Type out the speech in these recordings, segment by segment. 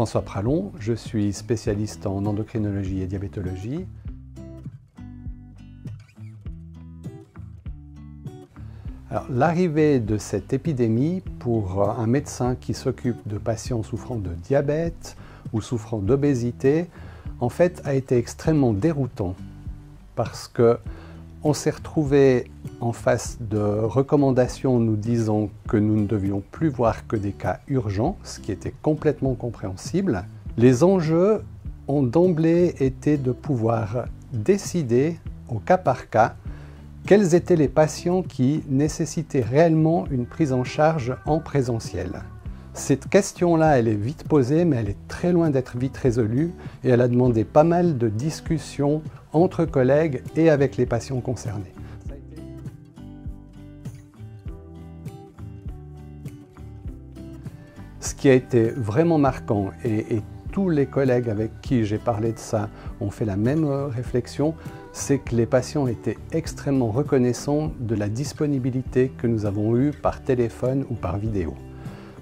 François Pralon, je suis spécialiste en endocrinologie et diabétologie. L'arrivée de cette épidémie pour un médecin qui s'occupe de patients souffrant de diabète ou souffrant d'obésité, en fait, a été extrêmement déroutant parce qu'on s'est retrouvé en face de recommandations nous disant que nous ne devions plus voir que des cas urgents, ce qui était complètement compréhensible. Les enjeux ont d'emblée été de pouvoir décider au cas par cas quels étaient les patients qui nécessitaient réellement une prise en charge en présentiel. Cette question-là, elle est vite posée, mais elle est très loin d'être vite résolue et elle a demandé pas mal de discussions entre collègues et avec les patients concernés. Ce qui a été vraiment marquant, et tous les collègues avec qui j'ai parlé de ça ont fait la même réflexion, c'est que les patients étaient extrêmement reconnaissants de la disponibilité que nous avons eue par téléphone ou par vidéo.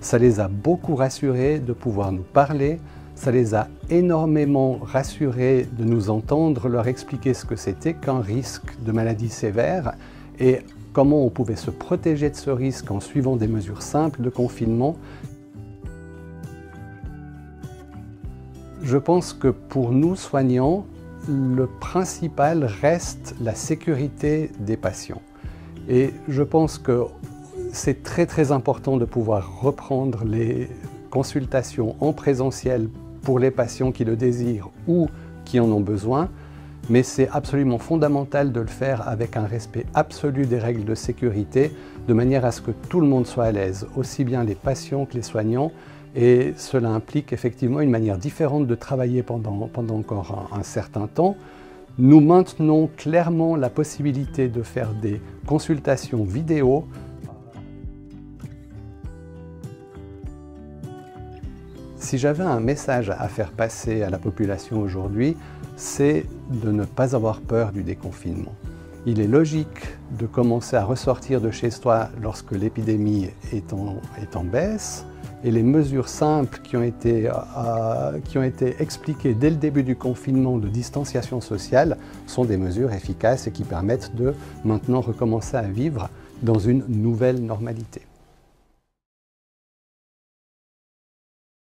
Ça les a beaucoup rassurés de pouvoir nous parler, ça les a énormément rassurés de nous entendre leur expliquer ce que c'était qu'un risque de maladie sévère et comment on pouvait se protéger de ce risque en suivant des mesures simples de confinement. Je pense que pour nous, soignants, le principal reste la sécurité des patients. Et je pense que c'est très important de pouvoir reprendre les consultations en présentiel pour les patients qui le désirent ou qui en ont besoin, mais c'est absolument fondamental de le faire avec un respect absolu des règles de sécurité, de manière à ce que tout le monde soit à l'aise, aussi bien les patients que les soignants. Et cela implique effectivement une manière différente de travailler pendant encore un certain temps. Nous maintenons clairement la possibilité de faire des consultations vidéo. Si j'avais un message à faire passer à la population aujourd'hui, c'est de ne pas avoir peur du déconfinement. Il est logique de commencer à ressortir de chez soi lorsque l'épidémie est en baisse. Et les mesures simples qui ont été expliquées dès le début du confinement de distanciation sociale sont des mesures efficaces et qui permettent de maintenant recommencer à vivre dans une nouvelle normalité.